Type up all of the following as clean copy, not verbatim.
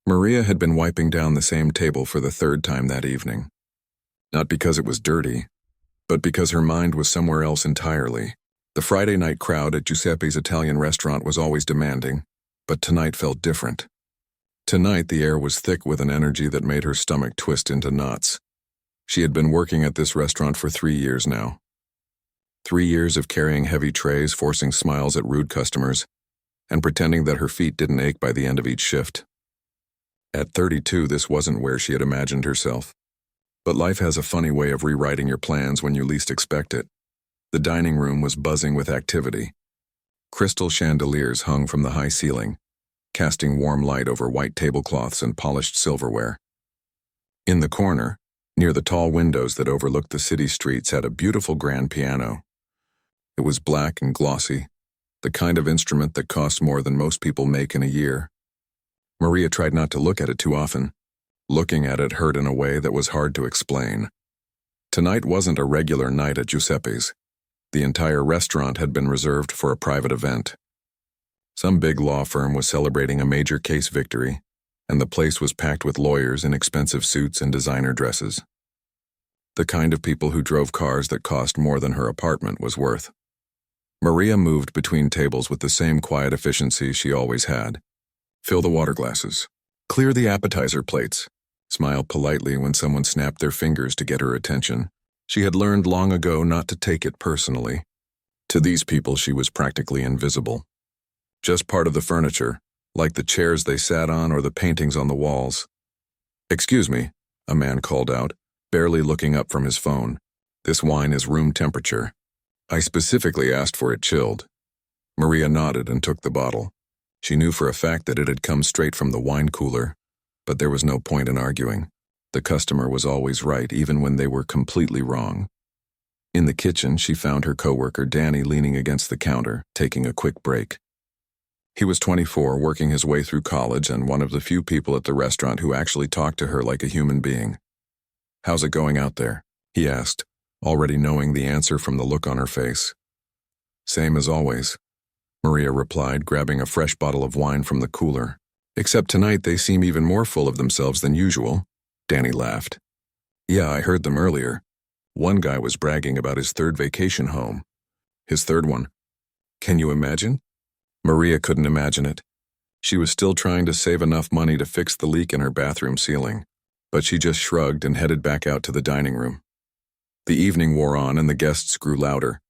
Maria had been wiping down the same table for the third time that evening. Not because it was dirty, but because her mind was somewhere else entirely. The Friday night crowd at Giuseppe's Italian restaurant was always demanding, but tonight felt different. Tonight the air was thick with an energy that made her stomach twist into knots. She had been working at this restaurant for 3 years now. 3 years of carrying heavy trays, forcing smiles at rude customers, and pretending that her feet didn't ache by the end of each shift. At 32, this wasn't where she had imagined herself. But life has a funny way of rewriting your plans when you least expect it. The dining room was buzzing with activity. Crystal chandeliers hung from the high ceiling, casting warm light over white tablecloths and polished silverware. In the corner, near the tall windows that overlooked the city streets, sat a beautiful grand piano. It was black and glossy, the kind of instrument that costs more than most people make in a year. Maria tried not to look at it too often. Looking at it hurt in a way that was hard to explain. Tonight wasn't a regular night at Giuseppe's. The entire restaurant had been reserved for a private event. Some big law firm was celebrating a major case victory, and the place was packed with lawyers in expensive suits and designer dresses. The kind of people who drove cars that cost more than her apartment was worth. Maria moved between tables with the same quiet efficiency she always had. Fill the water glasses. Clear the appetizer plates. Smile politely when someone snapped their fingers to get her attention. She had learned long ago not to take it personally. To these people, she was practically invisible. Just part of the furniture, like the chairs they sat on or the paintings on the walls. "Excuse me," a man called out, barely looking up from his phone. "This wine is room temperature. I specifically asked for it chilled." Maria nodded and took the bottle. She knew for a fact that it had come straight from the wine cooler, but there was no point in arguing. The customer was always right, even when they were completely wrong. In the kitchen, she found her coworker Danny leaning against the counter, taking a quick break. He was 24, working his way through college, and one of the few people at the restaurant who actually talked to her like a human being. "How's it going out there?" he asked, already knowing the answer from the look on her face. "Same as always," Maria replied, grabbing a fresh bottle of wine from the cooler. "Except tonight they seem even more full of themselves than usual," Danny laughed. "Yeah, I heard them earlier. One guy was bragging about his third vacation home. His third one. Can you imagine?" Maria couldn't imagine it. She was still trying to save enough money to fix the leak in her bathroom ceiling, but she just shrugged and headed back out to the dining room. The evening wore on and the guests grew louder.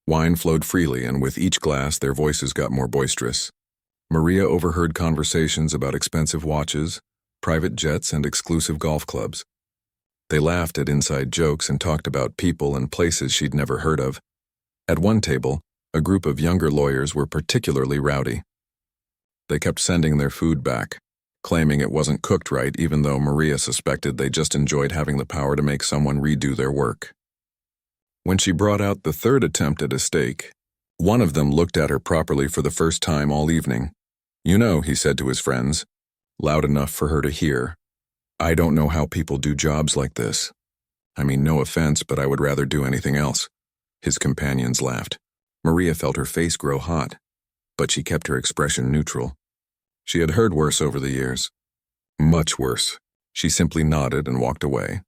Wine flowed freely, and with each glass their voices got more boisterous. Maria overheard conversations about expensive watches, private jets, and exclusive golf clubs. They laughed at inside jokes and talked about people and places she'd never heard of. At one table, a group of younger lawyers were particularly rowdy. They kept sending their food back, claiming it wasn't cooked right, even though Maria suspected they just enjoyed having the power to make someone redo their work. When she brought out the third attempt at a steak, one of them looked at her properly for the first time all evening. "You know," he said to his friends, loud enough for her to hear, "I don't know how people do jobs like this. I mean, no offense, but I would rather do anything else." His companions laughed. Maria felt her face grow hot, but she kept her expression neutral. She had heard worse over the years. Much worse. She simply nodded and walked away.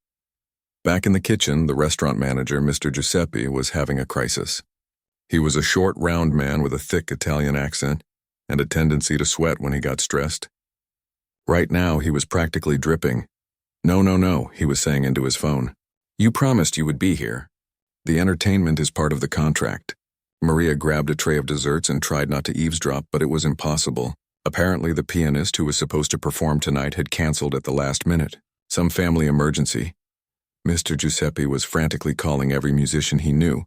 Back in the kitchen, the restaurant manager, Mr. Giuseppe, was having a crisis. He was a short, round man with a thick Italian accent and a tendency to sweat when he got stressed. Right now, he was practically dripping. No, he was saying into his phone. "You promised you would be here. The entertainment is part of the contract." Maria grabbed a tray of desserts and tried not to eavesdrop, but it was impossible. Apparently, the pianist who was supposed to perform tonight had canceled at the last minute. Some family emergency. Mr. Giuseppe was frantically calling every musician he knew,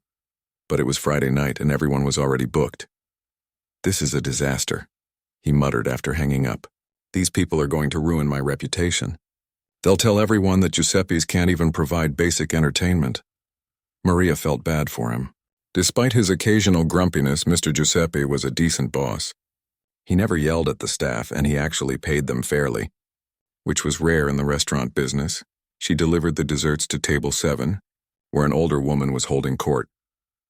but it was Friday night and everyone was already booked. "This is a disaster," he muttered after hanging up. "These people are going to ruin my reputation. They'll tell everyone that Giuseppe's can't even provide basic entertainment." Maria felt bad for him. Despite his occasional grumpiness, Mr. Giuseppe was a decent boss. He never yelled at the staff, and he actually paid them fairly, which was rare in the restaurant business. She delivered the desserts to table 7, where an older woman was holding court,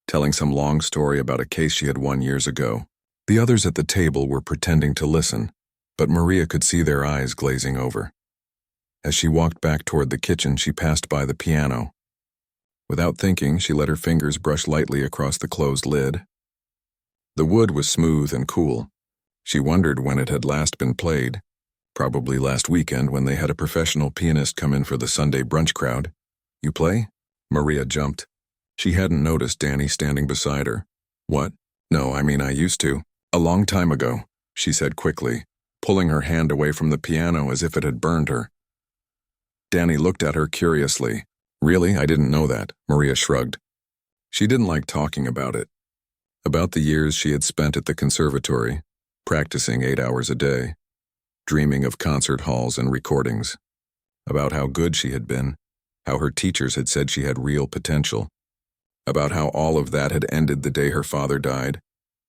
telling some long story about a case she had won years ago. The others at the table were pretending to listen, but Maria could see their eyes glazing over. As she walked back toward the kitchen, she passed by the piano. Without thinking, she let her fingers brush lightly across the closed lid. The wood was smooth and cool. She wondered when it had last been played. Probably last weekend when they had a professional pianist come in for the Sunday brunch crowd. "You play?" Maria jumped. She hadn't noticed Danny standing beside her. "What? No, I mean I used to. A long time ago," she said quickly, pulling her hand away from the piano as if it had burned her. Danny looked at her curiously. "Really? I didn't know that," Maria shrugged. She didn't like talking about it. About the years she had spent at the conservatory, practicing 8 hours a day, dreaming of concert halls and recordings, about how good she had been, how her teachers had said she had real potential, about how all of that had ended the day her father died,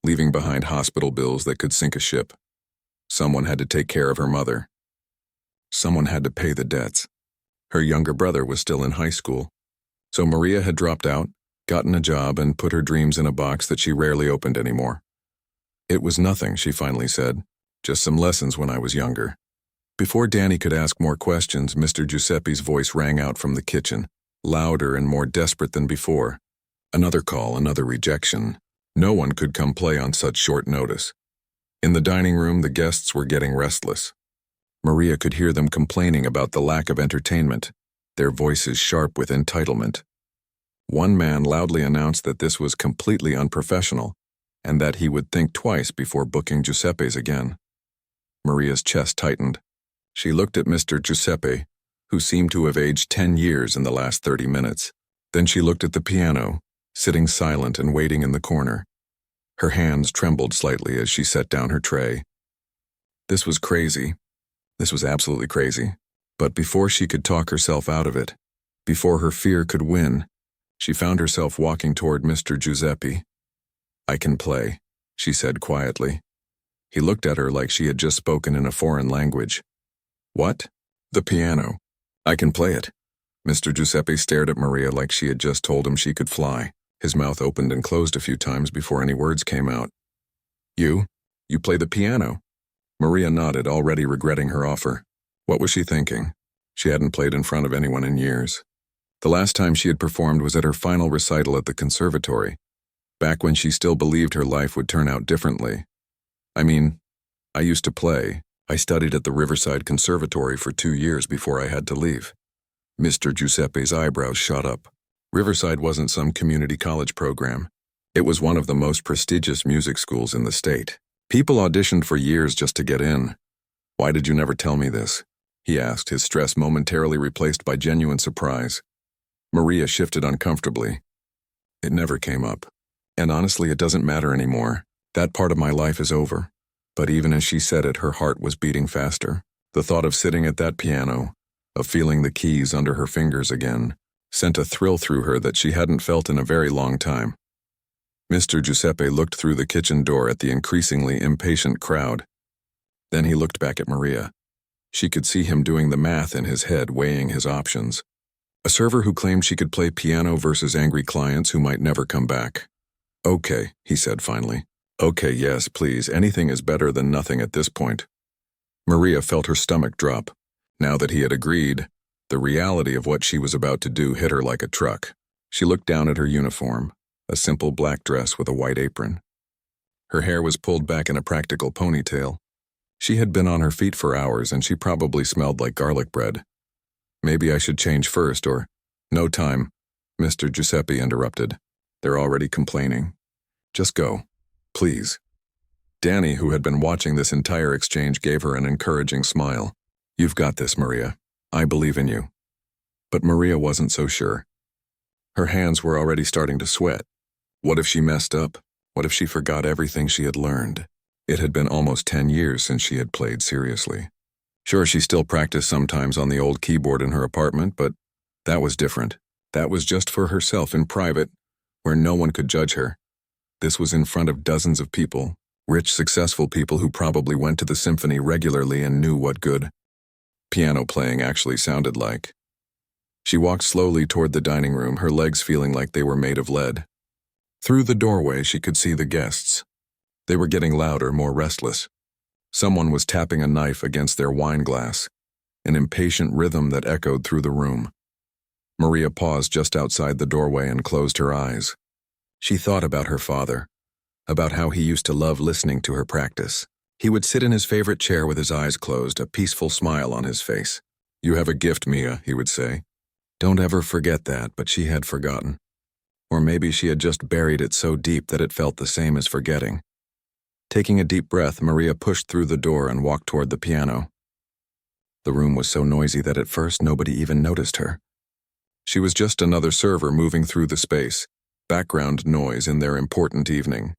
leaving behind hospital bills that could sink a ship. Someone had to take care of her mother. Someone had to pay the debts. Her younger brother was still in high school, so Maria had dropped out, gotten a job, and put her dreams in a box that she rarely opened anymore. "It was nothing," she finally said. "Just some lessons when I was younger." Before Danny could ask more questions, Mr. Giuseppe's voice rang out from the kitchen, louder and more desperate than before. Another call, another rejection. No one could come play on such short notice. In the dining room, the guests were getting restless. Maria could hear them complaining about the lack of entertainment, their voices sharp with entitlement. One man loudly announced that this was completely unprofessional, and that he would think twice before booking Giuseppe's again. Maria's chest tightened. She looked at Mr. Giuseppe, who seemed to have aged 10 years in the last 30 minutes. Then she looked at the piano, sitting silent and waiting in the corner. Her hands trembled slightly as she set down her tray. This was crazy. This was absolutely crazy. But before she could talk herself out of it, before her fear could win, she found herself walking toward Mr. Giuseppe. "I can play," she said quietly. He looked at her like she had just spoken in a foreign language. "What?" "The piano. I can play it." Mr. Giuseppe stared at Maria like she had just told him she could fly. His mouth opened and closed a few times before any words came out. You play the piano?" Maria nodded, already regretting her offer. What was she thinking? She hadn't played in front of anyone in years. The last time she had performed was at her final recital at the conservatory, back when she still believed her life would turn out differently. "I mean, I used to play. I studied at the Riverside Conservatory for 2 years before I had to leave." Mr. Giuseppe's eyebrows shot up. Riverside wasn't some community college program. It was one of the most prestigious music schools in the state. People auditioned for years just to get in. "Why did you never tell me this?" he asked, his stress momentarily replaced by genuine surprise. Maria shifted uncomfortably. "It never came up. And honestly, it doesn't matter anymore. That part of my life is over." But even as she said it, her heart was beating faster. The thought of sitting at that piano, of feeling the keys under her fingers again, sent a thrill through her that she hadn't felt in a very long time. Mr. Giuseppe looked through the kitchen door at the increasingly impatient crowd. Then he looked back at Maria. She could see him doing the math in his head, weighing his options. A server who claimed she could play piano versus angry clients who might never come back. "Okay," he said finally. "Okay, yes, please, anything is better than nothing at this point." Maria felt her stomach drop. Now that he had agreed, the reality of what she was about to do hit her like a truck. She looked down at her uniform, a simple black dress with a white apron. Her hair was pulled back in a practical ponytail. She had been on her feet for hours, and she probably smelled like garlic bread. "Maybe I should change first, or—" "No time," Mr. Giuseppe interrupted. "They're already complaining. Just go. Please." Danny, who had been watching this entire exchange, gave her an encouraging smile. "You've got this, Maria. I believe in you." But Maria wasn't so sure. Her hands were already starting to sweat. What if she messed up? What if she forgot everything she had learned? It had been almost 10 years since she had played seriously. Sure, she still practiced sometimes on the old keyboard in her apartment, but that was different. That was just for herself in private, where no one could judge her. This was in front of dozens of people, rich, successful people who probably went to the symphony regularly and knew what good piano playing actually sounded like. She walked slowly toward the dining room, her legs feeling like they were made of lead. Through the doorway, she could see the guests. They were getting louder, more restless. Someone was tapping a knife against their wine glass, an impatient rhythm that echoed through the room. Maria paused just outside the doorway and closed her eyes. She thought about her father, about how he used to love listening to her practice. He would sit in his favorite chair with his eyes closed, a peaceful smile on his face. "You have a gift, Mia," he would say. Don't ever forget that, but she had forgotten. Or maybe she had just buried it so deep that it felt the same as forgetting. Taking a deep breath, Maria pushed through the door and walked toward the piano. The room was so noisy that at first nobody even noticed her. She was just another server moving through the space, background noise in their important evening.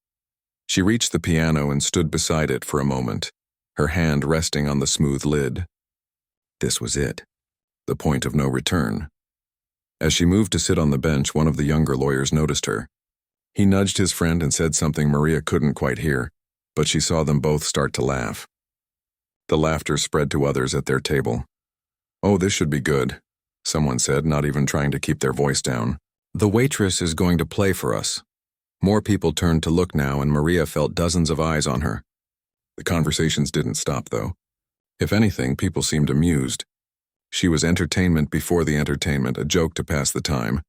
She reached the piano and stood beside it for a moment, her hand resting on the smooth lid. This was it, the point of no return. As she moved to sit on the bench, one of the younger lawyers noticed her. He nudged his friend and said something Maria couldn't quite hear, but she saw them both start to laugh. The laughter spread to others at their table. "Oh, this should be good," someone said, not even trying to keep their voice down. "The waitress is going to play for us." More people turned to look now, and Maria felt dozens of eyes on her. The conversations didn't stop, though. If anything, people seemed amused. She was entertainment before the entertainment, a joke to pass the time.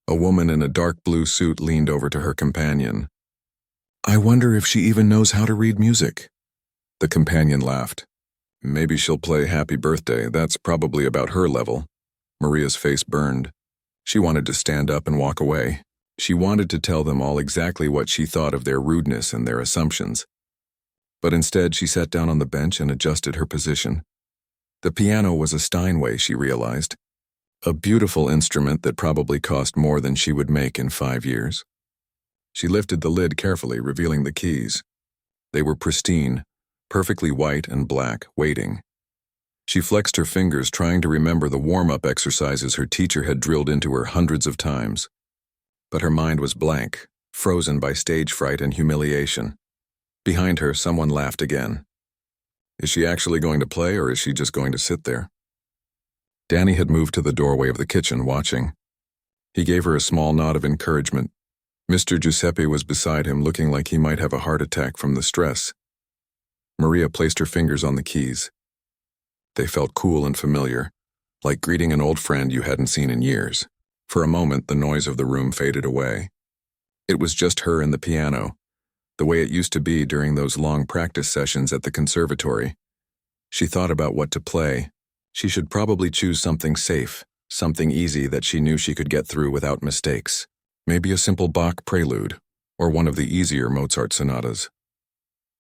A woman in a dark blue suit leaned over to her companion. "I wonder if she even knows how to read music." The companion laughed. "Maybe she'll play Happy Birthday. That's probably about her level." Maria's face burned. She wanted to stand up and walk away. She wanted to tell them all exactly what she thought of their rudeness and their assumptions. But instead, she sat down on the bench and adjusted her position. The piano was a Steinway, she realized. A beautiful instrument that probably cost more than she would make in 5 years. She lifted the lid carefully, revealing the keys. They were pristine, perfectly white and black, waiting. She flexed her fingers, trying to remember the warm-up exercises her teacher had drilled into her hundreds of times. But her mind was blank, frozen by stage fright and humiliation. Behind her, someone laughed again. Is she actually going to play, or is she just going to sit there? Danny had moved to the doorway of the kitchen, watching. He gave her a small nod of encouragement. Mr. Giuseppe was beside him, looking like he might have a heart attack from the stress. Maria placed her fingers on the keys. They felt cool and familiar, like greeting an old friend you hadn't seen in years. For a moment, the noise of the room faded away. It was just her and the piano, the way it used to be during those long practice sessions at the conservatory. She thought about what to play. She should probably choose something safe, something easy that she knew she could get through without mistakes. Maybe a simple Bach prelude, or one of the easier Mozart sonatas.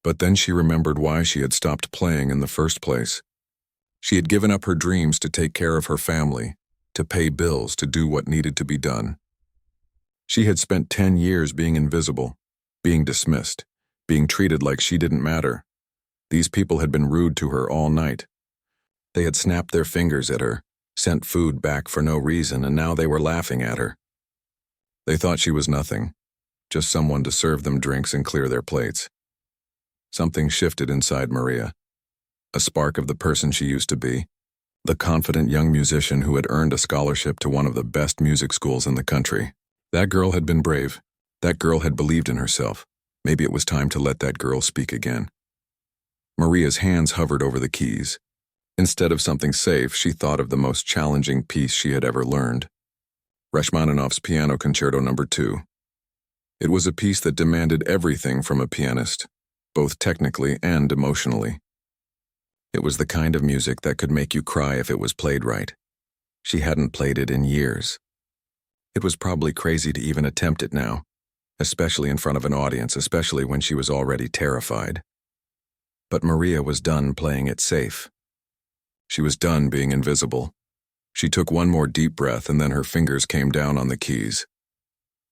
But then she remembered why she had stopped playing in the first place. She had given up her dreams to take care of her family, to pay bills, to do what needed to be done. She had spent 10 years being invisible, being dismissed, being treated like she didn't matter. These people had been rude to her all night. They had snapped their fingers at her, sent food back for no reason, and now they were laughing at her. They thought she was nothing, just someone to serve them drinks and clear their plates. Something shifted inside Maria. A spark of the person she used to be, the confident young musician who had earned a scholarship to one of the best music schools in the country. That girl had been brave. That girl had believed in herself. Maybe it was time to let that girl speak again. Maria's hands hovered over the keys. Instead of something safe, she thought of the most challenging piece she had ever learned. Rachmaninoff's Piano Concerto No. 2. It was a piece that demanded everything from a pianist, both technically and emotionally. It was the kind of music that could make you cry if it was played right. She hadn't played it in years. It was probably crazy to even attempt it now, especially in front of an audience, especially when she was already terrified. But Maria was done playing it safe. She was done being invisible. She took one more deep breath, and then her fingers came down on the keys.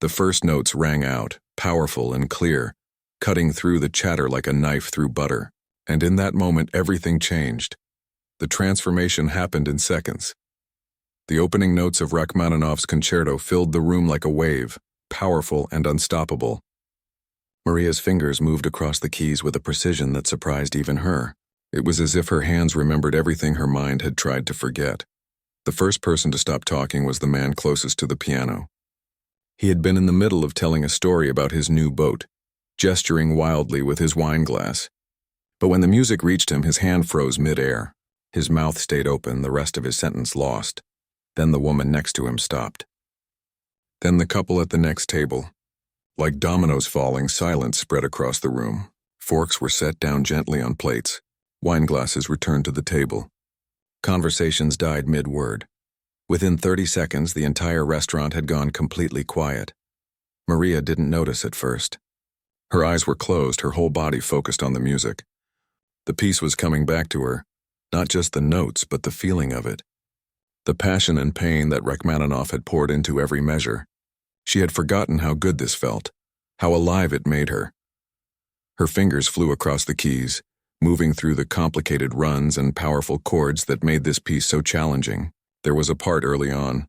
The first notes rang out, powerful and clear, cutting through the chatter like a knife through butter. And in that moment, everything changed. The transformation happened in seconds. The opening notes of Rachmaninoff's concerto filled the room like a wave, powerful and unstoppable. Maria's fingers moved across the keys with a precision that surprised even her. It was as if her hands remembered everything her mind had tried to forget. The first person to stop talking was the man closest to the piano. He had been in the middle of telling a story about his new boat, gesturing wildly with his wine glass. But when the music reached him, his hand froze mid-air. His mouth stayed open, the rest of his sentence lost. Then the woman next to him stopped. Then the couple at the next table. Like dominoes falling, silence spread across the room. Forks were set down gently on plates. Wine glasses returned to the table. Conversations died mid-word. Within 30 seconds, the entire restaurant had gone completely quiet. Maria didn't notice at first. Her eyes were closed, her whole body focused on the music. The piece was coming back to her, not just the notes, but the feeling of it. The passion and pain that Rachmaninoff had poured into every measure. She had forgotten how good this felt, how alive it made her. Her fingers flew across the keys, moving through the complicated runs and powerful chords that made this piece so challenging. There was a part early on,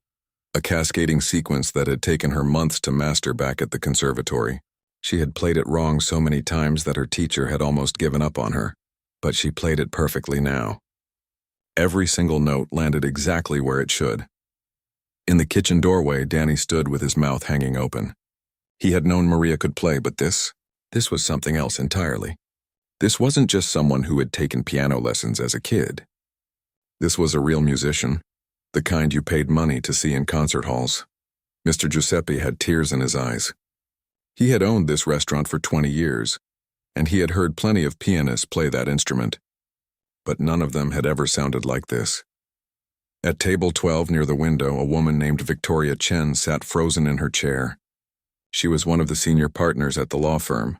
a cascading sequence that had taken her months to master back at the conservatory. She had played it wrong so many times that her teacher had almost given up on her, but she played it perfectly now. Every single note landed exactly where it should. In the kitchen doorway, Danny stood with his mouth hanging open. He had known Maria could play, but this was something else entirely. This wasn't just someone who had taken piano lessons as a kid. This was a real musician, the kind you paid money to see in concert halls. Mr. Giuseppe had tears in his eyes. He had owned this restaurant for 20 years, and he had heard plenty of pianists play that instrument. But none of them had ever sounded like this. At table 12 near the window, a woman named Victoria Chen sat frozen in her chair. She was one of the senior partners at the law firm,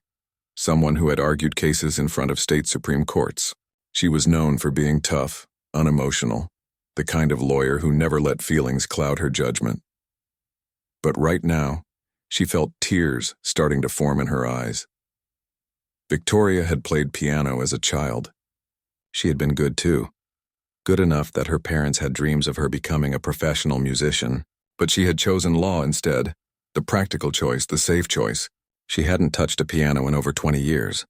someone who had argued cases in front of state supreme courts. She was known for being tough, unemotional, the kind of lawyer who never let feelings cloud her judgment. But right now, she felt tears starting to form in her eyes. Victoria had played piano as a child. She had been good too. Good enough that her parents had dreams of her becoming a professional musician, but she had chosen law instead, the practical choice, the safe choice. She hadn't touched a piano in over 20 years.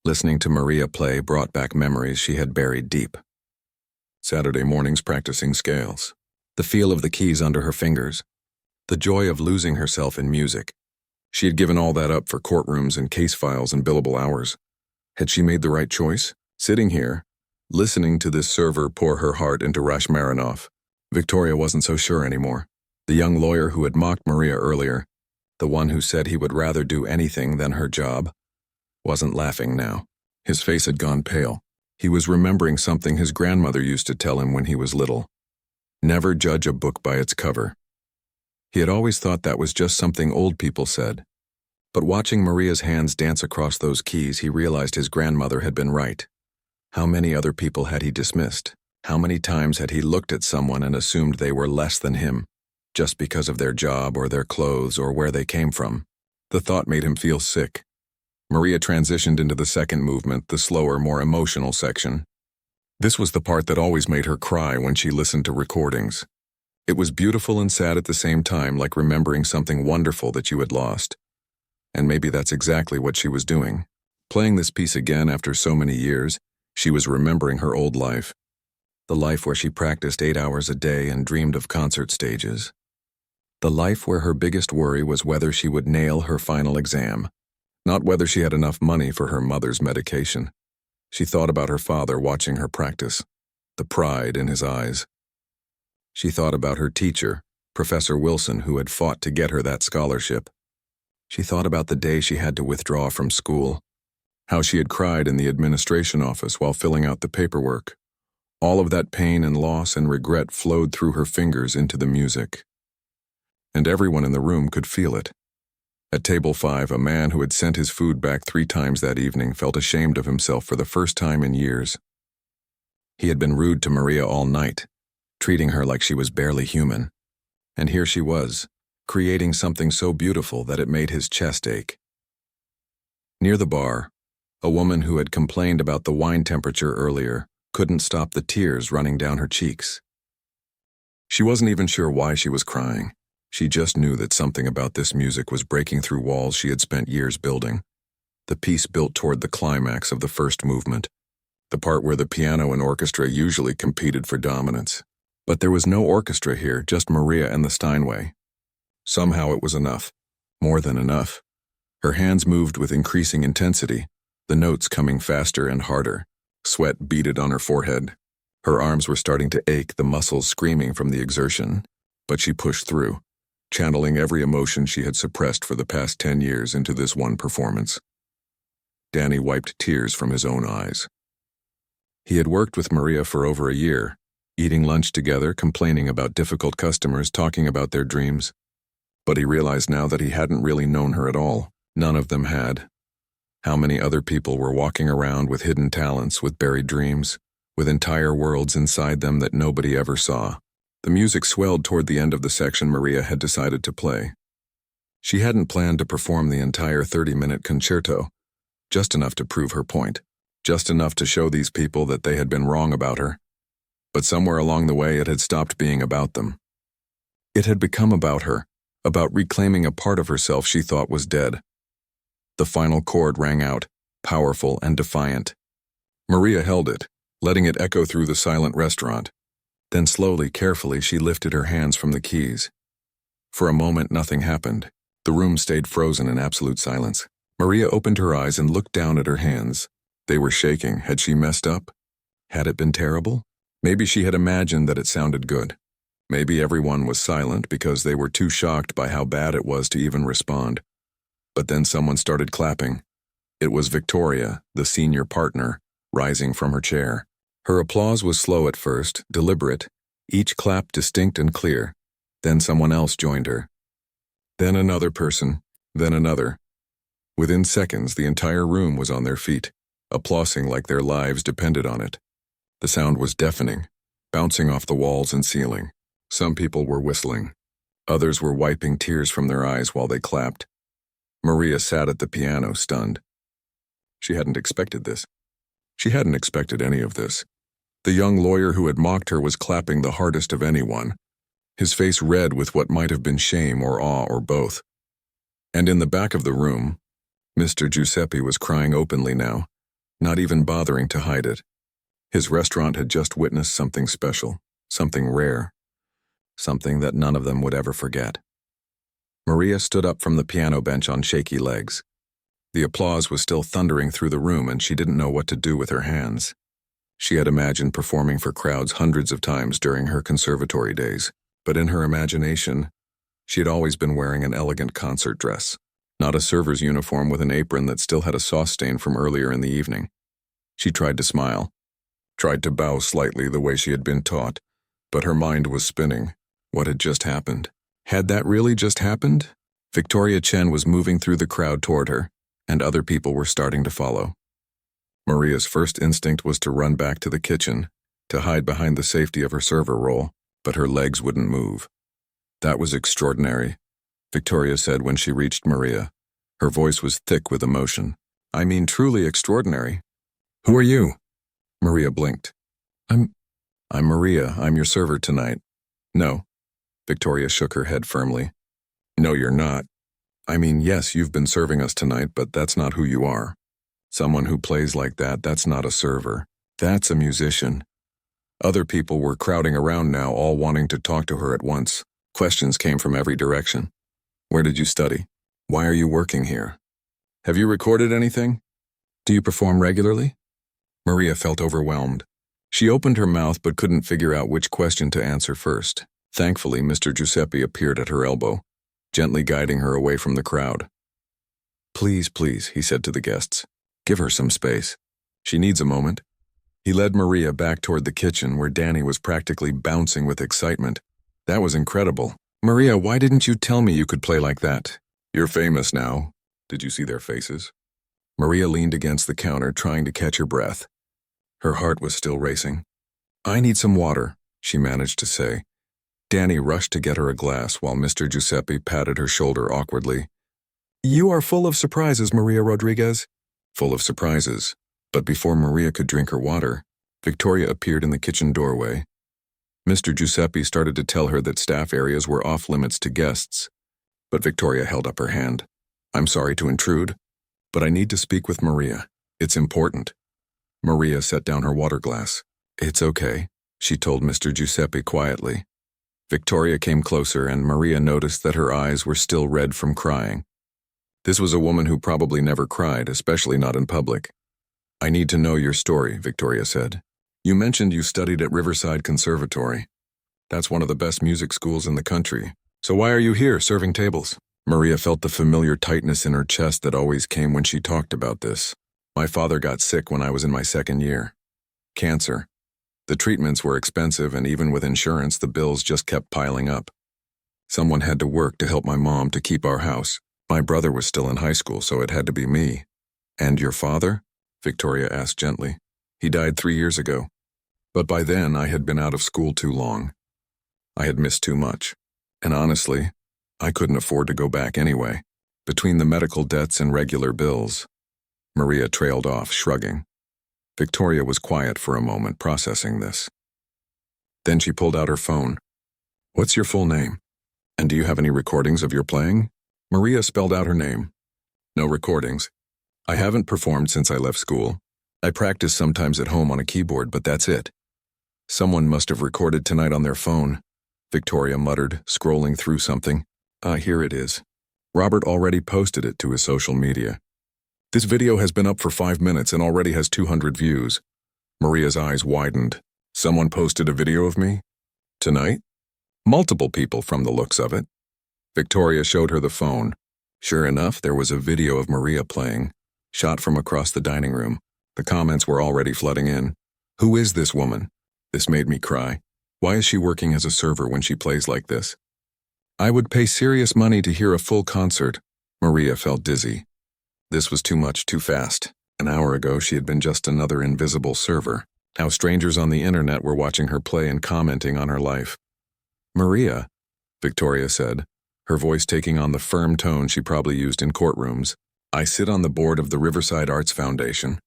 Listening to Maria play brought back memories she had buried deep. Saturday mornings practicing scales, the feel of the keys under her fingers, the joy of losing herself in music. She had given all that up for courtrooms and case files and billable hours. Had she made the right choice? Sitting here, listening to this server pour her heart into Rachmaninoff, Victoria wasn't so sure anymore. The young lawyer who had mocked Maria earlier, the one who said he would rather do anything than her job, wasn't laughing now. His face had gone pale. He was remembering something his grandmother used to tell him when he was little. Never judge a book by its cover. He had always thought that was just something old people said. But watching Maria's hands dance across those keys, he realized his grandmother had been right. How many other people had he dismissed? How many times had he looked at someone and assumed they were less than him, just because of their job or their clothes or where they came from? The thought made him feel sick. Maria transitioned into the second movement, the slower, more emotional section. This was the part that always made her cry when she listened to recordings. It was beautiful and sad at the same time, like remembering something wonderful that you had lost. And maybe that's exactly what she was doing. Playing this piece again after so many years, she was remembering her old life. The life where she practiced 8 hours a day and dreamed of concert stages. The life where her biggest worry was whether she would nail her final exam, not whether she had enough money for her mother's medication. She thought about her father watching her practice, the pride in his eyes. She thought about her teacher, Professor Wilson, who had fought to get her that scholarship. She thought about the day she had to withdraw from school, how she had cried in the administration office while filling out the paperwork. All of that pain and loss and regret flowed through her fingers into the music. And everyone in the room could feel it. At table 5, a man who had sent his food back 3 times that evening felt ashamed of himself for the first time in years. He had been rude to Maria all night, treating her like she was barely human. And here she was, creating something so beautiful that it made his chest ache. Near the bar, a woman who had complained about the wine temperature earlier couldn't stop the tears running down her cheeks. She wasn't even sure why she was crying. She just knew that something about this music was breaking through walls she had spent years building. The piece built toward the climax of the first movement, the part where the piano and orchestra usually competed for dominance. But there was no orchestra here, just Maria and the Steinway. Somehow it was enough, more than enough. Her hands moved with increasing intensity, the notes coming faster and harder. Sweat beaded on her forehead. Her arms were starting to ache, the muscles screaming from the exertion, but she pushed through, channeling every emotion she had suppressed for the past 10 years into this one performance. Danny wiped tears from his own eyes. He had worked with Maria for over a year, eating lunch together, complaining about difficult customers, talking about their dreams. But he realized now that he hadn't really known her at all. None of them had. How many other people were walking around with hidden talents, with buried dreams, with entire worlds inside them that nobody ever saw. The music swelled toward the end of the section Maria had decided to play. She hadn't planned to perform the entire 30-minute concerto, just enough to prove her point, just enough to show these people that they had been wrong about her. But somewhere along the way it had stopped being about them. It had become about her, about reclaiming a part of herself she thought was dead. The final chord rang out, powerful and defiant. Maria held it, letting it echo through the silent restaurant. Then slowly, carefully, she lifted her hands from the keys. For a moment, nothing happened. The room stayed frozen in absolute silence. Maria opened her eyes and looked down at her hands. They were shaking. Had she messed up? Had it been terrible? Maybe she had imagined that it sounded good. Maybe everyone was silent because they were too shocked by how bad it was to even respond. But then someone started clapping. It was Victoria, the senior partner, rising from her chair. Her applause was slow at first, deliberate, each clap distinct and clear. Then someone else joined her. Then another person, then another. Within seconds, the entire room was on their feet, applauding like their lives depended on it. The sound was deafening, bouncing off the walls and ceiling. Some people were whistling. Others were wiping tears from their eyes while they clapped. Maria sat at the piano, stunned. She hadn't expected this. She hadn't expected any of this. The young lawyer who had mocked her was clapping the hardest of anyone, his face red with what might have been shame or awe or both. And in the back of the room, Mr. Giuseppe was crying openly now, not even bothering to hide it. His restaurant had just witnessed something special, something rare, something that none of them would ever forget. Maria stood up from the piano bench on shaky legs. The applause was still thundering through the room and she didn't know what to do with her hands. She had imagined performing for crowds hundreds of times during her conservatory days, but in her imagination, she had always been wearing an elegant concert dress, not a server's uniform with an apron that still had a sauce stain from earlier in the evening. She tried to smile, tried to bow slightly the way she had been taught, but her mind was spinning. What had just happened? Had that really just happened? Victoria Chen was moving through the crowd toward her, and other people were starting to follow. Maria's first instinct was to run back to the kitchen, to hide behind the safety of her server role, but her legs wouldn't move. That was extraordinary, Victoria said when she reached Maria. Her voice was thick with emotion. I mean, truly extraordinary. Who are you? Maria blinked. I'm Maria. I'm your server tonight. No. Victoria shook her head firmly. No, you're not. I mean, yes, you've been serving us tonight, but that's not who you are. Someone who plays like that, that's not a server. That's a musician. Other people were crowding around now, all wanting to talk to her at once. Questions came from every direction. Where did you study? Why are you working here? Have you recorded anything? Do you perform regularly? Maria felt overwhelmed. She opened her mouth but couldn't figure out which question to answer first. Thankfully, Mr. Giuseppe appeared at her elbow, gently guiding her away from the crowd. Please, please, he said to the guests. Give her some space. She needs a moment. He led Maria back toward the kitchen where Danny was practically bouncing with excitement. That was incredible. Maria, why didn't you tell me you could play like that? You're famous now. Did you see their faces? Maria leaned against the counter, trying to catch her breath. Her heart was still racing. I need some water, she managed to say. Danny rushed to get her a glass while Mr. Giuseppe patted her shoulder awkwardly. You are full of surprises, Maria Rodriguez. Full of surprises. But before Maria could drink her water, Victoria appeared in the kitchen doorway. Mr. Giuseppe started to tell her that staff areas were off limits to guests, but Victoria held up her hand. I'm sorry to intrude, but I need to speak with Maria. It's important. Maria set down her water glass. It's okay, she told Mr. Giuseppe quietly. Victoria came closer and Maria noticed that her eyes were still red from crying. This was a woman who probably never cried, especially not in public. "I need to know your story," Victoria said. "You mentioned you studied at Riverside Conservatory. That's one of the best music schools in the country. So why are you here, serving tables?" Maria felt the familiar tightness in her chest that always came when she talked about this. "My father got sick when I was in my second year. Cancer. The treatments were expensive, and even with insurance, the bills just kept piling up. Someone had to work to help my mom to keep our house. My brother was still in high school, so it had to be me." "And your father?" Victoria asked gently. "He died 3 years ago. But by then, I had been out of school too long. I had missed too much. And honestly, I couldn't afford to go back anyway. Between the medical debts and regular bills." Maria trailed off, shrugging. Victoria was quiet for a moment, processing this. Then she pulled out her phone. "What's your full name? And do you have any recordings of your playing?" Maria spelled out her name. "No recordings. I haven't performed since I left school. I practice sometimes at home on a keyboard, but that's it." "Someone must have recorded tonight on their phone," Victoria muttered, scrolling through something. Here it is. Robert already posted it to his social media. "This video has been up for 5 minutes and already has 200 views. Maria's eyes widened. "Someone posted a video of me? Tonight?" "Multiple people from the looks of it." Victoria showed her the phone. Sure enough, there was a video of Maria playing, shot from across the dining room. The comments were already flooding in. "Who is this woman? This made me cry. Why is she working as a server when she plays like this?" "I would pay serious money to hear a full concert." Maria felt dizzy. This was too much, too fast. An hour ago, she had been just another invisible server. Now strangers on the internet were watching her play and commenting on her life. "Maria," Victoria said, her voice taking on the firm tone she probably used in courtrooms, "I sit on the board of the Riverside Arts Foundation.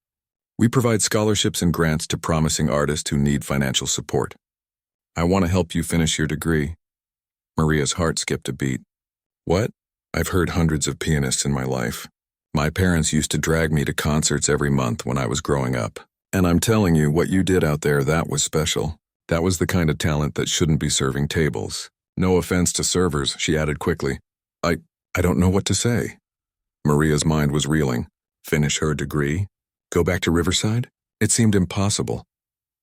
We provide scholarships and grants to promising artists who need financial support. I want to help you finish your degree." Maria's heart skipped a beat. "What? I've heard hundreds of pianists in my life. My parents used to drag me to concerts every month when I was growing up. And I'm telling you, what you did out there, that was special. That was the kind of talent that shouldn't be serving tables. No offense to servers," she added quickly. I don't know what to say." Maria's mind was reeling. Finish her degree? Go back to Riverside? It seemed impossible.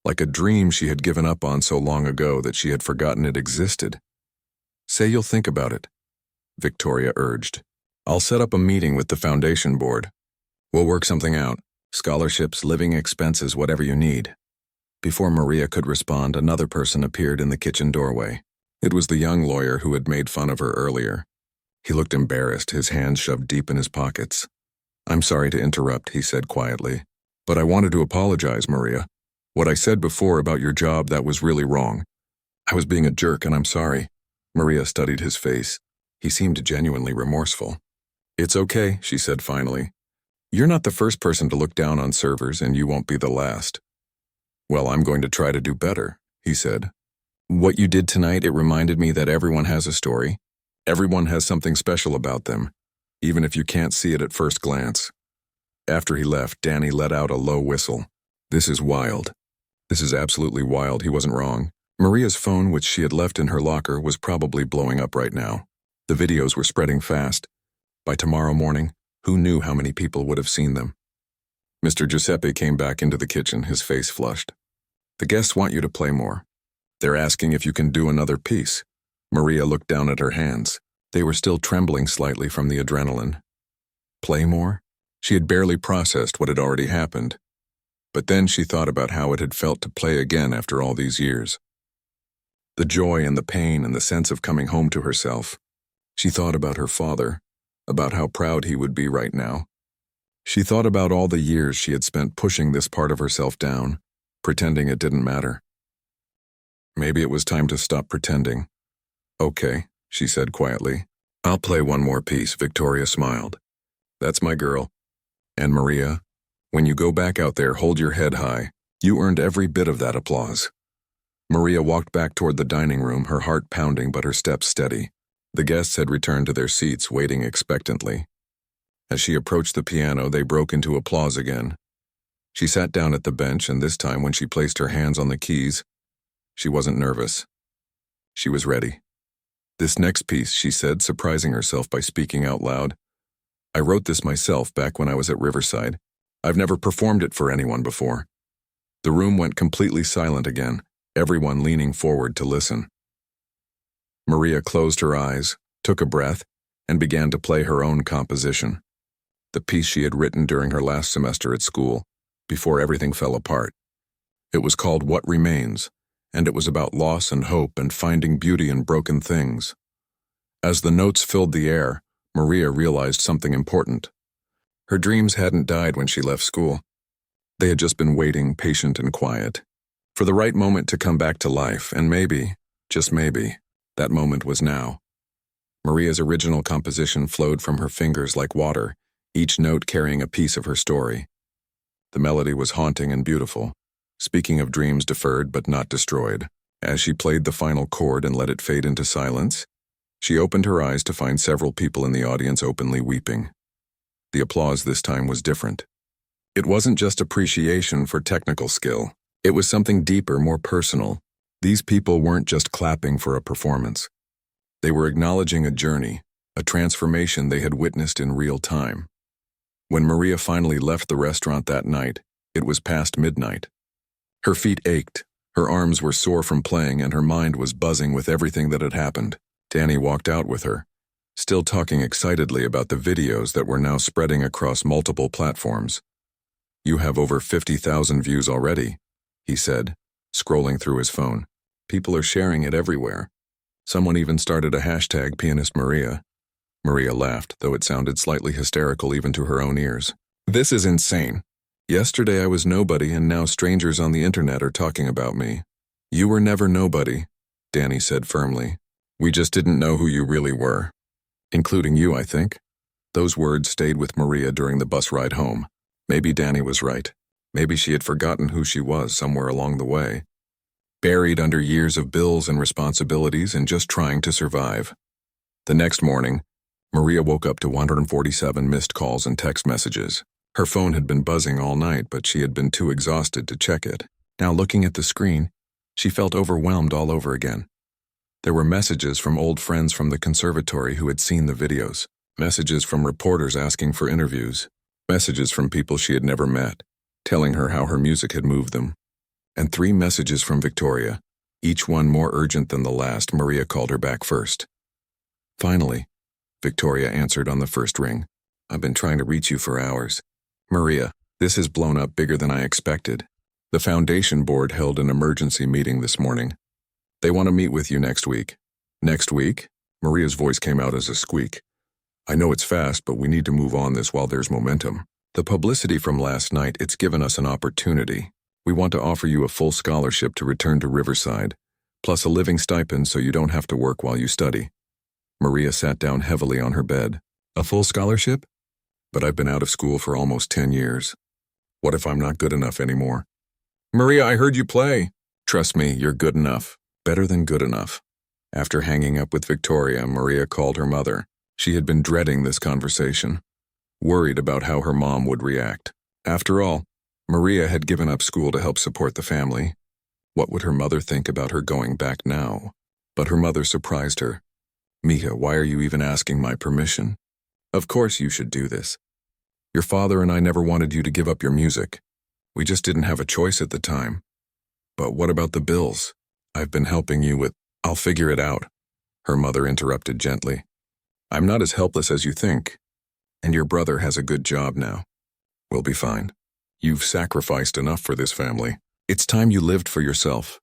Like a dream she had given up on so long ago that she had forgotten it existed. "Say you'll think about it," Victoria urged. "I'll set up a meeting with the foundation board. We'll work something out. Scholarships, living expenses, whatever you need." Before Maria could respond, another person appeared in the kitchen doorway. It was the young lawyer who had made fun of her earlier. He looked embarrassed, his hands shoved deep in his pockets. "I'm sorry to interrupt," he said quietly. "But I wanted to apologize, Maria. What I said before about your job, that was really wrong. I was being a jerk, and I'm sorry." Maria studied his face. He seemed genuinely remorseful. "It's okay," she said finally. "You're not the first person to look down on servers, and you won't be the last." "Well, I'm going to try to do better," he said. "What you did tonight, it reminded me that everyone has a story. Everyone has something special about them, even if you can't see it at first glance." After he left, Danny let out a low whistle. "This is wild. This is absolutely wild." He wasn't wrong. Maria's phone, which she had left in her locker, was probably blowing up right now. The videos were spreading fast. By tomorrow morning, who knew how many people would have seen them? Mr. Giuseppe came back into the kitchen, his face flushed. "The guests want you to play more. They're asking if you can do another piece." Maria looked down at her hands. They were still trembling slightly from the adrenaline. Play more? She had barely processed what had already happened. But then she thought about how it had felt to play again after all these years. The joy and the pain and the sense of coming home to herself. She thought about her father, about how proud he would be right now. She thought about all the years she had spent pushing this part of herself down, pretending it didn't matter. Maybe it was time to stop pretending. "Okay," she said quietly. "I'll play one more piece," Victoria smiled. "That's my girl. And Maria, when you go back out there, hold your head high. You earned every bit of that applause." Maria walked back toward the dining room, her heart pounding but her steps steady. The guests had returned to their seats, waiting expectantly. As she approached the piano, they broke into applause again. She sat down at the bench, and this time when she placed her hands on the keys, she wasn't nervous. She was ready. "This next piece," she said, surprising herself by speaking out loud. I wrote this myself back when I was at Riverside. I've never performed it for anyone before." The room went completely silent again, everyone leaning forward to listen. Maria closed her eyes, took a breath, and began to play her own composition. The piece she had written during her last semester at school, before everything fell apart. It was called What Remains, and it was about loss and hope and finding beauty in broken things. As the notes filled the air, Maria realized something important. Her dreams hadn't died when she left school. They had just been waiting, patient and quiet, for the right moment to come back to life, and maybe, just maybe, that moment was now. Maria's original composition flowed from her fingers like water, each note carrying a piece of her story. The melody was haunting and beautiful, speaking of dreams deferred but not destroyed. As she played the final chord and let it fade into silence, she opened her eyes to find several people in the audience openly weeping. The applause this time was different. It wasn't just appreciation for technical skill. It was something deeper, more personal. These people weren't just clapping for a performance. They were acknowledging a journey, a transformation they had witnessed in real time. When Maria finally left the restaurant that night, it was past midnight. Her feet ached, her arms were sore from playing, and her mind was buzzing with everything that had happened. Danny walked out with her, still talking excitedly about the videos that were now spreading across multiple platforms. "You have over 50,000 views already," he said, scrolling through his phone. "People are sharing it everywhere. Someone even started a hashtag Pianist Maria." Maria laughed, though it sounded slightly hysterical even to her own ears. "This is insane. Yesterday I was nobody, and now strangers on the internet are talking about me." "You were never nobody," Danny said firmly. "We just didn't know who you really were. Including you, I think." Those words stayed with Maria during the bus ride home. Maybe Danny was right. Maybe she had forgotten who she was somewhere along the way. Buried under years of bills and responsibilities and just trying to survive. The next morning, Maria woke up to 147 missed calls and text messages. Her phone had been buzzing all night, but she had been too exhausted to check it. Now looking at the screen, she felt overwhelmed all over again. There were messages from old friends from the conservatory who had seen the videos, messages from reporters asking for interviews, messages from people she had never met, telling her how her music had moved them, and 3 messages from Victoria, each one more urgent than the last. Maria called her back first. Finally, Victoria answered on the first ring. "I've been trying to reach you for hours. Maria, this has blown up bigger than I expected. The foundation board held an emergency meeting this morning. They want to meet with you next week." "Next week?" Maria's voice came out as a squeak. "I know it's fast, but we need to move on this while there's momentum. The publicity from last night, it's given us an opportunity. We want to offer you a full scholarship to return to Riverside, plus a living stipend so you don't have to work while you study." Maria sat down heavily on her bed. "A full scholarship? But I've been out of school for almost 10 years. What if I'm not good enough anymore?" "Maria, I heard you play." "Trust me, you're good enough. Better than good enough." After hanging up with Victoria, Maria called her mother. She had been dreading this conversation, worried about how her mom would react. After all, Maria had given up school to help support the family. What would her mother think about her going back now? But her mother surprised her. "Mija, why are you even asking my permission? Of course you should do this. Your father and I never wanted you to give up your music. We just didn't have a choice at the time. But what about the bills? I've been helping you with—" "I'll figure it out," her mother interrupted gently. "I'm not as helpless as you think. And your brother has a good job now. We'll be fine. You've sacrificed enough for this family. It's time you lived for yourself."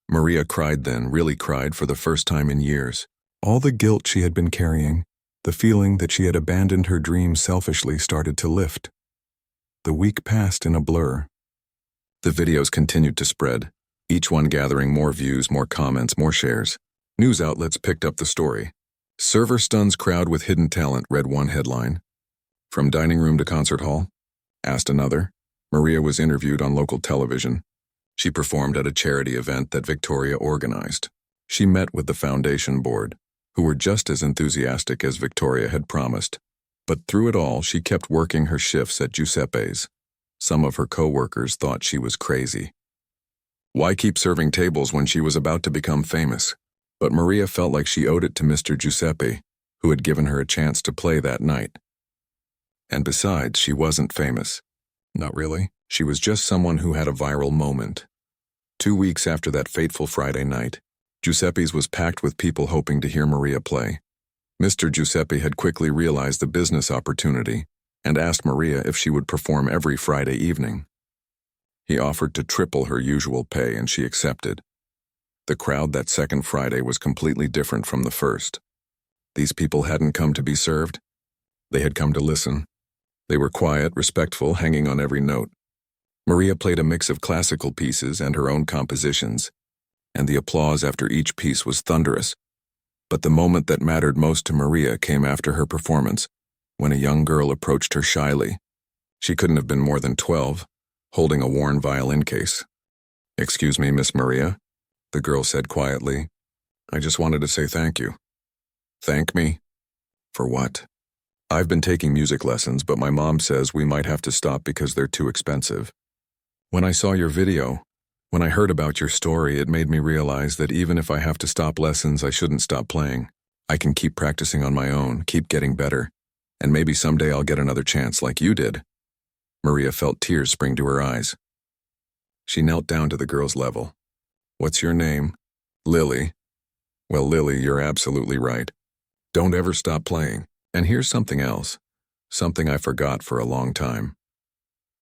Maria cried then, really cried for the first time in years. All the guilt she had been carrying, the feeling that she had abandoned her dreams selfishly, started to lift. The week passed in a blur. The videos continued to spread, each one gathering more views, more comments, more shares. News outlets picked up the story. "Server stuns crowd with hidden talent," read one headline. "From dining room to concert hall?" asked another. Maria was interviewed on local television. She performed at a charity event that Victoria organized. She met with the foundation board, who were just as enthusiastic as Victoria had promised. But through it all, she kept working her shifts at Giuseppe's. Some of her co-workers thought she was crazy. Why keep serving tables when she was about to become famous? But Maria felt like she owed it to Mr. Giuseppe, who had given her a chance to play that night. And besides, she wasn't famous. Not really. She was just someone who had a viral moment. 2 weeks after that fateful Friday night, Giuseppe's was packed with people hoping to hear Maria play. Mr. Giuseppe had quickly realized the business opportunity and asked Maria if she would perform every Friday evening. He offered to triple her usual pay and she accepted. The crowd that second Friday was completely different from the first. These people hadn't come to be served. They had come to listen. They were quiet, respectful, hanging on every note. Maria played a mix of classical pieces and her own compositions, and the applause after each piece was thunderous. But the moment that mattered most to Maria came after her performance, when a young girl approached her shyly. She couldn't have been more than 12, holding a worn violin case. "Excuse me, Miss Maria," the girl said quietly. "I just wanted to say thank you." "Thank me? For what?" "I've been taking music lessons, but my mom says we might have to stop because they're too expensive. When I saw your video, when I heard about your story, it made me realize that even if I have to stop lessons, I shouldn't stop playing. I can keep practicing on my own, keep getting better, and maybe someday I'll get another chance like you did." Maria felt tears spring to her eyes. She knelt down to the girl's level. "What's your name?" "Lily." "Well, Lily, you're absolutely right. Don't ever stop playing. And here's something else, something I forgot for a long time.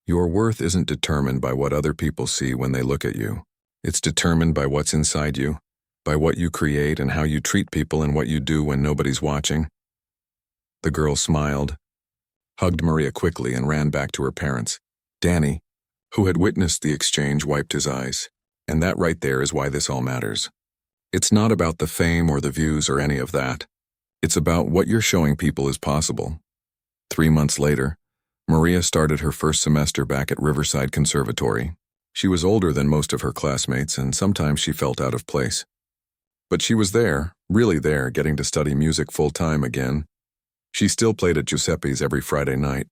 Your worth isn't determined by what other people see when they look at you. It's determined by what's inside you, by what you create and how you treat people and what you do when nobody's watching." The girl smiled, hugged Maria quickly, and ran back to her parents. Danny, who had witnessed the exchange, wiped his eyes. And that right there is why this all matters. It's not about the fame or the views or any of that. It's about what you're showing people is possible. 3 months later, Maria started her first semester back at Riverside Conservatory. She was older than most of her classmates, and sometimes she felt out of place. But she was there, really there, getting to study music full-time again. She still played at Giuseppe's every Friday night.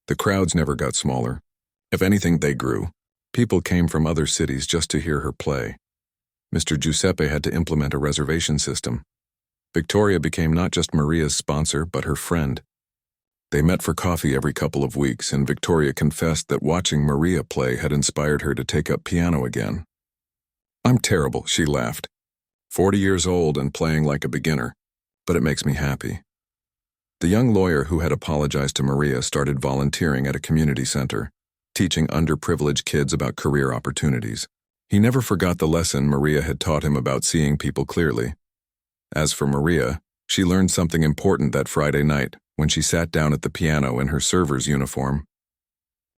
The crowds never got smaller. If anything, they grew. People came from other cities just to hear her play. Mr. Giuseppe had to implement a reservation system. Victoria became not just Maria's sponsor, but her friend. They met for coffee every couple of weeks, and Victoria confessed that watching Maria play had inspired her to take up piano again. "I'm terrible," she laughed. 40 years old and playing like a beginner, but it makes me happy." The young lawyer who had apologized to Maria started volunteering at a community center, teaching underprivileged kids about career opportunities. He never forgot the lesson Maria had taught him about seeing people clearly. As for Maria, she learned something important that Friday night when she sat down at the piano in her server's uniform.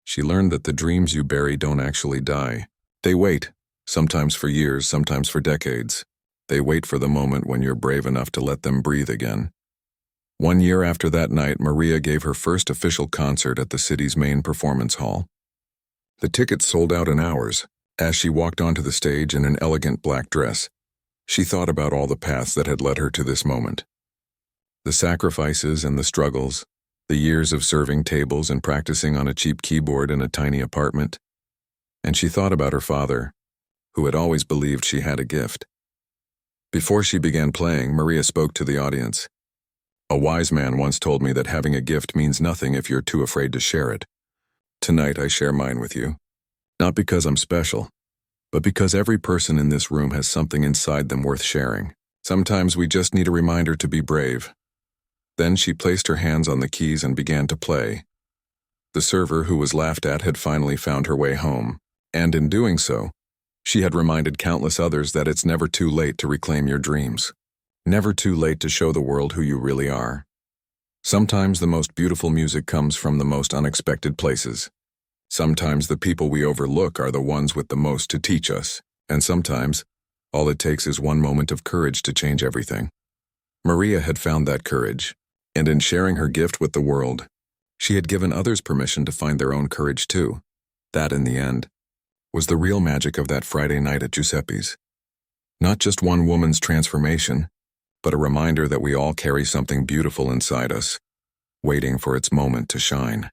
She learned that the dreams you bury don't actually die. They wait, sometimes for years, sometimes for decades. They wait for the moment when you're brave enough to let them breathe again. 1 year after that night, Maria gave her first official concert at the city's main performance hall. The tickets sold out in hours. As she walked onto the stage in an elegant black dress, she thought about all the paths that had led her to this moment. The sacrifices and the struggles, the years of serving tables and practicing on a cheap keyboard in a tiny apartment. And she thought about her father, who had always believed she had a gift. Before she began playing, Maria spoke to the audience. "A wise man once told me that having a gift means nothing if you're too afraid to share it. Tonight I share mine with you. Not because I'm special, but because every person in this room has something inside them worth sharing. Sometimes we just need a reminder to be brave." Then she placed her hands on the keys and began to play. The server, who was laughed at, had finally found her way home, and in doing so, she had reminded countless others that it's never too late to reclaim your dreams. Never too late to show the world who you really are. Sometimes the most beautiful music comes from the most unexpected places. Sometimes the people we overlook are the ones with the most to teach us, and sometimes all it takes is one moment of courage to change everything. Maria had found that courage, and in sharing her gift with the world, she had given others permission to find their own courage too. That, in the end, was the real magic of that Friday night at Giuseppe's. Not just one woman's transformation, but a reminder that we all carry something beautiful inside us, waiting for its moment to shine.